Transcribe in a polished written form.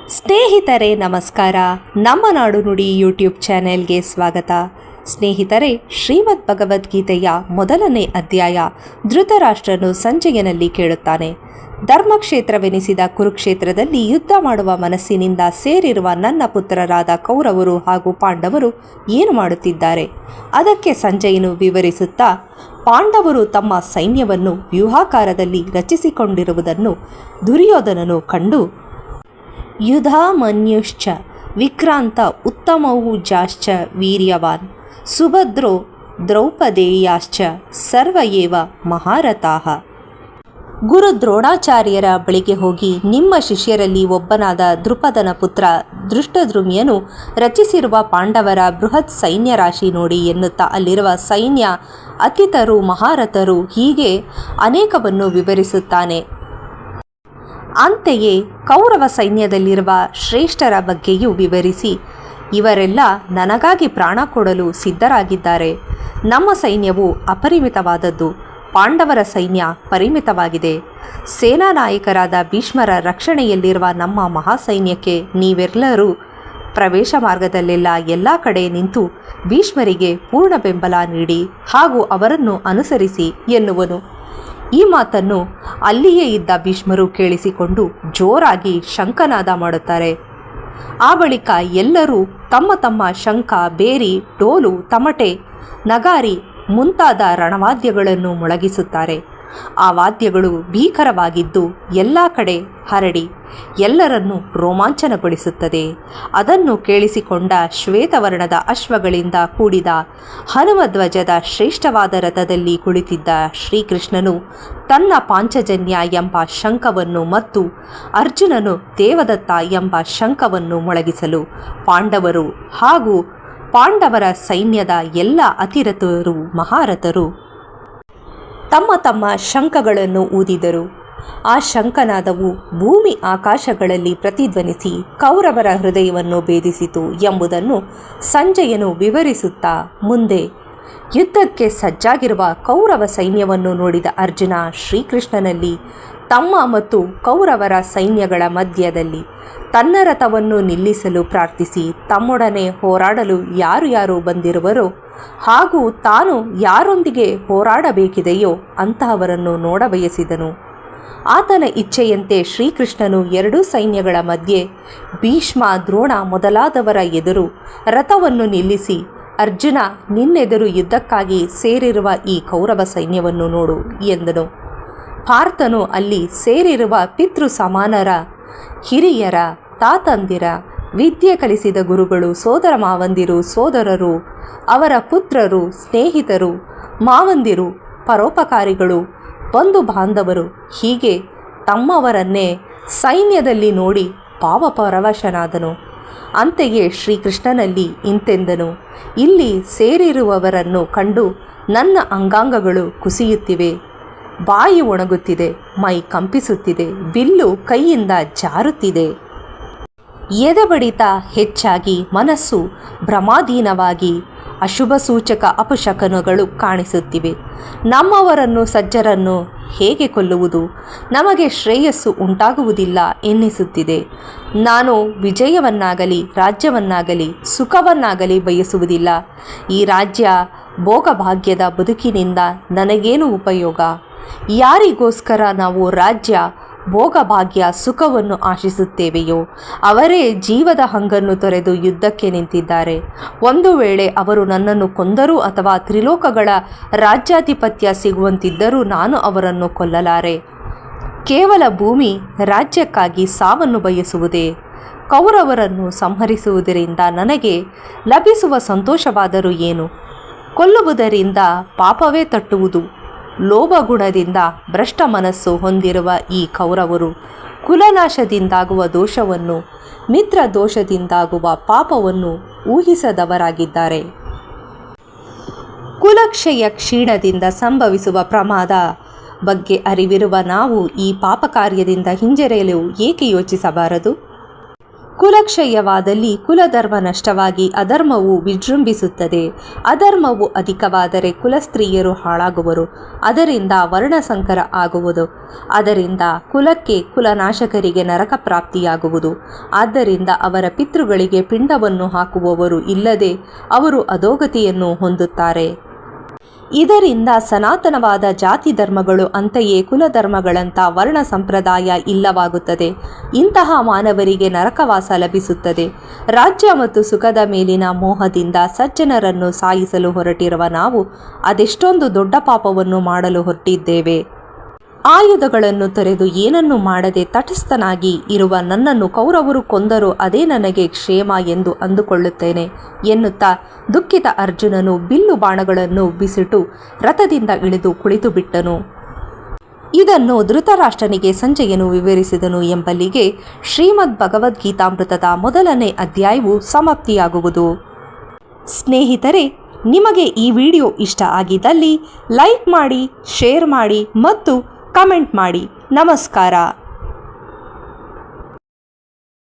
ಸ್ನೇಹಿತರೆ ನಮಸ್ಕಾರ. ನಮ್ಮ ನಾಡು ನುಡಿ ಯೂಟ್ಯೂಬ್ ಚಾನೆಲ್ಗೆ ಸ್ವಾಗತ. ಸ್ನೇಹಿತರೆ, ಶ್ರೀಮದ್ ಭಗವದ್ಗೀತೆಯ ಮೊದಲನೇ ಅಧ್ಯಾಯ ಧೃತರಾಷ್ಟ್ರನು ಸಂಜಯನಲ್ಲಿ ಕೇಳುತ್ತಾನೆ. ಧರ್ಮಕ್ಷೇತ್ರವೆನಿಸಿದ ಕುರುಕ್ಷೇತ್ರದಲ್ಲಿ ಯುದ್ಧ ಮಾಡುವ ಮನಸ್ಸಿನಿಂದ ಸೇರಿರುವ ನನ್ನ ಪುತ್ರರಾದ ಕೌರವರು ಹಾಗೂ ಪಾಂಡವರು ಏನು ಮಾಡುತ್ತಿದ್ದಾರೆ? ಅದಕ್ಕೆ ಸಂಜಯನು ವಿವರಿಸುತ್ತಾ, ಪಾಂಡವರು ತಮ್ಮ ಸೈನ್ಯವನ್ನು ವ್ಯೂಹಾಕಾರದಲ್ಲಿ ರಚಿಸಿಕೊಂಡಿರುವುದನ್ನು ದುರ್ಯೋಧನನು ಕಂಡು, ಯುಧಾಮನ್ಯುಶ್ಚ ವಿಕ್ರಾಂತ ಉತ್ತಮೌಜಾಶ್ಚ ವೀರ್ಯವಾನ್ ಸುಭದ್ರೋ ದ್ರೌಪದೇಯಾಶ್ಚ ಸರ್ವ ಏವ ಮಹಾರಥಾಃ. ಗುರು ದ್ರೋಣಾಚಾರ್ಯರ ಬಳಿಗೆ ಹೋಗಿ, ನಿಮ್ಮ ಶಿಷ್ಯರಲ್ಲಿ ಒಬ್ಬನಾದ ದೃಪದನ ಪುತ್ರ ದೃಷ್ಟದ್ಯುಮ್ನನು ರಚಿಸಿರುವ ಪಾಂಡವರ ಬೃಹತ್ ಸೈನ್ಯ ರಾಶಿ ನೋಡಿ ಎನ್ನುತ್ತಾ ಅಲ್ಲಿರುವ ಸೈನ್ಯ, ಅತಿಥರು, ಮಹಾರಥರು ಹೀಗೆ ಅನೇಕವನ್ನು ವಿವರಿಸುತ್ತಾನೆ. ಅಂತೆಯೇ ಕೌರವ ಸೈನ್ಯದಲ್ಲಿರುವ ಶ್ರೇಷ್ಠರ ಬಗ್ಗೆಯೂ ವಿವರಿಸಿ, ಇವರೆಲ್ಲ ನನಗಾಗಿ ಪ್ರಾಣ ಕೊಡಲು ಸಿದ್ಧರಾಗಿದ್ದಾರೆ. ನಮ್ಮ ಸೈನ್ಯವು ಅಪರಿಮಿತವಾದದ್ದು, ಪಾಂಡವರ ಸೈನ್ಯ ಪರಿಮಿತವಾಗಿದೆ. ಸೇನಾ ನಾಯಕರಾದ ಭೀಷ್ಮರ ರಕ್ಷಣೆಯಲ್ಲಿರುವ ನಮ್ಮ ಮಹಾಸೈನ್ಯಕ್ಕೆ ನೀವೆಲ್ಲರೂ ಪ್ರವೇಶ ಮಾರ್ಗದಲ್ಲೆಲ್ಲ ಎಲ್ಲ ಕಡೆ ನಿಂತು ಭೀಷ್ಮರಿಗೆ ಪೂರ್ಣ ಬೆಂಬಲ ನೀಡಿ ಹಾಗೂ ಅವರನ್ನು ಅನುಸರಿಸಿ ಎನ್ನುವನು. ಈ ಮಾತನ್ನು ಅಲ್ಲಿಯೇ ಇದ್ದ ಭೀಷ್ಮರು ಕೇಳಿಸಿಕೊಂಡು ಜೋರಾಗಿ ಶಂಖನಾದ ಮಾಡುತ್ತಾರೆ. ಆ ಬಳಿಕ ಎಲ್ಲರೂ ತಮ್ಮ ತಮ್ಮ ಶಂಖ, ಬೇರಿ, ಡೋಲು, ತಮಟೆ, ನಗಾರಿ ಮುಂತಾದ ರಣವಾದ್ಯಗಳನ್ನು ಮೊಳಗಿಸುತ್ತಾರೆ. ಆ ವಾದ್ಯಗಳು ಭೀಕರವಾಗಿದ್ದು ಎಲ್ಲ ಕಡೆ ಹರಡಿ ಎಲ್ಲರನ್ನೂ ರೋಮಾಂಚನಗೊಳಿಸುತ್ತದೆ. ಅದನ್ನು ಕೇಳಿಸಿಕೊಂಡ ಶ್ವೇತವರ್ಣದ ಅಶ್ವಗಳಿಂದ ಕೂಡಿದ ಹನುಮಧ್ವಜದ ಶ್ರೇಷ್ಠವಾದ ರಥದಲ್ಲಿ ಕುಳಿತಿದ್ದ ಶ್ರೀಕೃಷ್ಣನು ತನ್ನ ಪಾಂಚಜನ್ಯ ಎಂಬ ಶಂಖವನ್ನು ಮತ್ತು ಅರ್ಜುನನು ದೇವದತ್ತ ಎಂಬ ಶಂಖವನ್ನು ಮೊಳಗಿಸಲು ಪಾಂಡವರು ಹಾಗೂ ಪಾಂಡವರ ಸೈನ್ಯದ ಎಲ್ಲ ಅತಿರಥರು, ಮಹಾರಥರು ತಮ್ಮ ತಮ್ಮ ಶಂಖಗಳನ್ನು ಊದಿದರು. ಆ ಶಂಖನಾದವು ಭೂಮಿ ಆಕಾಶಗಳಲ್ಲಿ ಪ್ರತಿಧ್ವನಿಸಿ ಕೌರವರ ಹೃದಯವನ್ನು ಭೇದಿಸಿತು ಎಂಬುದನ್ನು ಸಂಜಯನು ವಿವರಿಸುತ್ತಾ, ಮುಂದೆ ಯುದ್ಧಕ್ಕೆ ಸಜ್ಜಾಗಿರುವ ಕೌರವ ಸೈನ್ಯವನ್ನು ನೋಡಿದ ಅರ್ಜುನ ಶ್ರೀಕೃಷ್ಣನಲ್ಲಿ ತಮ್ಮ ಮತ್ತು ಕೌರವರ ಸೈನ್ಯಗಳ ಮಧ್ಯದಲ್ಲಿ ತನ್ನ ರಥವನ್ನು ನಿಲ್ಲಿಸಲು ಪ್ರಾರ್ಥಿಸಿ, ತಮ್ಮೊಡನೆ ಹೋರಾಡಲು ಯಾರು ಬಂದಿರುವರೋ ಹಾಗೂ ತಾನು ಯಾರೊಂದಿಗೆ ಹೋರಾಡಬೇಕಿದೆಯೋ ಅಂತಹವರನ್ನು ನೋಡಬಯಸಿದನು. ಆತನ ಇಚ್ಛೆಯಂತೆ ಶ್ರೀಕೃಷ್ಣನು ಎರಡೂ ಸೈನ್ಯಗಳ ಮಧ್ಯೆ ಭೀಷ್ಮ, ದ್ರೋಣ ಮೊದಲಾದವರ ಎದುರು ರಥವನ್ನು ನಿಲ್ಲಿಸಿ, ಅರ್ಜುನ, ನಿನ್ನೆದುರು ಯುದ್ಧಕ್ಕಾಗಿ ಸೇರಿರುವ ಈ ಕೌರವ ಸೈನ್ಯವನ್ನು ನೋಡು ಎಂದನು. ಪಾರ್ಥನು ಅಲ್ಲಿ ಸೇರಿರುವ ಪಿತೃ ಸಮಾನರ, ಹಿರಿಯರ, ತಾತಂದಿರ, ವಿದ್ಯೆ ಕಲಿಸಿದ ಗುರುಗಳು, ಸೋದರ ಮಾವಂದಿರು, ಸೋದರರು, ಅವರ ಪುತ್ರರು, ಸ್ನೇಹಿತರು, ಮಾವಂದಿರು, ಪರೋಪಕಾರಿಗಳು, ಬಂಧು ಬಾಂಧವರು ಹೀಗೆ ತಮ್ಮವರನ್ನೇ ಸೈನ್ಯದಲ್ಲಿ ನೋಡಿ ಭಾವಪರವಶನಾದನು. ಅಂತೆಯೇ ಶ್ರೀಕೃಷ್ಣನಲ್ಲಿ ಇಂತೆಂದನು, ಇಲ್ಲಿ ಸೇರಿರುವವರನ್ನು ಕಂಡು ನನ್ನ ಅಂಗಾಂಗಗಳು ಕುಸಿಯುತ್ತಿವೆ, ಬಾಯಿ ಒಣಗುತ್ತಿದೆ, ಮೈ ಕಂಪಿಸುತ್ತಿದೆ, ಬಿಲ್ಲು ಕೈಯಿಂದ ಜಾರುತ್ತಿದೆ, ಎದೆಬಡಿತ ಹೆಚ್ಚಾಗಿ ಮನಸ್ಸು ಭ್ರಮಾಧೀನವಾಗಿ ಅಶುಭ ಸೂಚಕ ಅಪಶಕನಗಳು ಕಾಣಿಸುತ್ತಿವೆ. ನಮ್ಮವರನ್ನು, ಸಜ್ಜರನ್ನು ಹೇಗೆ ಕೊಲ್ಲುವುದು? ನಮಗೆ ಶ್ರೇಯಸ್ಸು ಉಂಟಾಗುವುದಿಲ್ಲ ಎನ್ನಿಸುತ್ತಿದೆ. ನಾನು ವಿಜಯವನ್ನಾಗಲಿ ರಾಜ್ಯವನ್ನಾಗಲಿ ಸುಖವನ್ನಾಗಲಿ ಬಯಸುವುದಿಲ್ಲ. ಈ ರಾಜ್ಯ ಭೋಗಭಾಗ್ಯದ ಬದುಕಿನಿಂದ ನನಗೇನು ಉಪಯೋಗ? ಯಾರಿಗೋಸ್ಕರ ನಾವು ರಾಜ್ಯ, ಭೋಗಭಾಗ್ಯ, ಸುಖವನ್ನು ಆಶಿಸುತ್ತೇವೆಯೋ ಅವರೇ ಜೀವದ ಹಂಗನ್ನು ತೊರೆದು ಯುದ್ಧಕ್ಕೆ ನಿಂತಿದ್ದಾರೆ. ಒಂದು ವೇಳೆ ಅವರು ನನ್ನನ್ನು ಕೊಂದರೂ ಅಥವಾ ತ್ರಿಲೋಕಗಳ ರಾಜ್ಯಾಧಿಪತ್ಯ ಸಿಗುವಂತಿದ್ದರೂ ನಾನು ಅವರನ್ನು ಕೊಲ್ಲಲಾರೆ. ಕೇವಲ ಭೂಮಿ ರಾಜ್ಯಕ್ಕಾಗಿ ಸಾವನ್ನು ಬಯಸುವುದೇ? ಕೌರವರನ್ನು ಸಂಹರಿಸುವುದರಿಂದ ನನಗೆ ಲಭಿಸುವ ಸಂತೋಷವಾದರೂ ಏನು? ಕೊಲ್ಲುವುದರಿಂದ ಪಾಪವೇ ತಟ್ಟುವುದು. ಲೋಭಗುಣದಿಂದ ಭ್ರಷ್ಟ ಮನಸ್ಸು ಹೊಂದಿರುವ ಈ ಕೌರವರು ಕುಲನಾಶದಿಂದಾಗುವ ದೋಷವನ್ನು, ಮಿತ್ರ ದೋಷದಿಂದಾಗುವ ಪಾಪವನ್ನು ಊಹಿಸದವರಾಗಿದ್ದಾರೆ. ಕುಲಕ್ಷಯ ಕ್ಷೀಣದಿಂದ ಸಂಭವಿಸುವ ಪ್ರಮಾದ ಬಗ್ಗೆ ಅರಿವಿರುವ ನಾವು ಈ ಪಾಪ ಕಾರ್ಯದಿಂದ ಹಿಂಜರಿಯಲು ಏಕೆ ಯೋಚಿಸಬಾರದು? ಕುಲಕ್ಷಯವಾದಲ್ಲಿ ಕುಲಧರ್ಮ ನಷ್ಟವಾಗಿ ಅಧರ್ಮವು ವಿಜೃಂಭಿಸುತ್ತದೆ. ಅಧರ್ಮವು ಅಧಿಕವಾದರೆ ಕುಲಸ್ತ್ರೀಯರು ಹಾಳಾಗುವರು. ಅದರಿಂದ ವರ್ಣಸಂಕರ ಆಗುವುದು. ಅದರಿಂದ ಕುಲಕ್ಕೆ ಕುಲನಾಶಕರಿಗೆ ನರಕ ಪ್ರಾಪ್ತಿಯಾಗುವುದು. ಆದ್ದರಿಂದ ಅವರ ಪಿತೃಗಳಿಗೆ ಪಿಂಡವನ್ನು ಹಾಕುವವರು ಇಲ್ಲದೆ ಅವರು ಅಧೋಗತಿಯನ್ನು ಹೊಂದುತ್ತಾರೆ. ಇದರಿಂದ ಸನಾತನವಾದ ಜಾತಿ ಧರ್ಮಗಳು ಅಂತೆಯೇ ಕುಲಧರ್ಮಗಳಂಥ ವರ್ಣ ಸಂಪ್ರದಾಯ ಇಲ್ಲವಾಗುತ್ತದೆ. ಇಂತಹ ಮಾನವರಿಗೆ ನರಕವಾಸ ಲಭಿಸುತ್ತದೆ. ರಾಜ್ಯ ಮತ್ತು ಸುಖದ ಮೇಲಿನ ಮೋಹದಿಂದ ಸಜ್ಜನರನ್ನು ಸಾಯಿಸಲು ಹೊರಟಿರುವ ನಾವು ಅದೆಷ್ಟೊಂದು ದೊಡ್ಡ ಪಾಪವನ್ನು ಮಾಡಲು ಹೊರಟಿದ್ದೇವೆ. ಆಯುಧಗಳನ್ನು ತೊರೆದು ಏನನ್ನು ಮಾಡದೆ ತಟಸ್ಥನಾಗಿ ಇರುವ ನನ್ನನ್ನು ಕೌರವರು ಕೊಂದರೂ ಅದೇ ನನಗೆ ಕ್ಷೇಮ ಎಂದು ಅಂದುಕೊಳ್ಳುತ್ತೇನೆ ಎನ್ನುತ್ತಾ ದುಃಖಿತ ಅರ್ಜುನನು ಬಿಲ್ಲು ಬಾಣಗಳನ್ನು ಬಿಸಿಟು ರಥದಿಂದ ಇಳಿದು ಕುಳಿತು ಬಿಟ್ಟನು. ಇದನ್ನು ಧೃತರಾಷ್ಟ್ರನಿಗೆ ಸಂಜಯನು ವಿವರಿಸಿದನು ಎಂಬಲ್ಲಿಗೆ ಶ್ರೀಮದ್ ಭಗವದ್ಗೀತಾಮೃತದ 1ನೇ ಅಧ್ಯಾಯವು ಸಮಾಪ್ತಿಯಾಗುವುದು. ಸ್ನೇಹಿತರೆ, ನಿಮಗೆ ಈ ವಿಡಿಯೋ ಇಷ್ಟ ಆಗಿದ್ದಲ್ಲಿ ಲೈಕ್ ಮಾಡಿ, ಶೇರ್ ಮಾಡಿ ಮತ್ತು ಕಮೆಂಟ್ ಮಾಡಿ. ನಮಸ್ಕಾರ.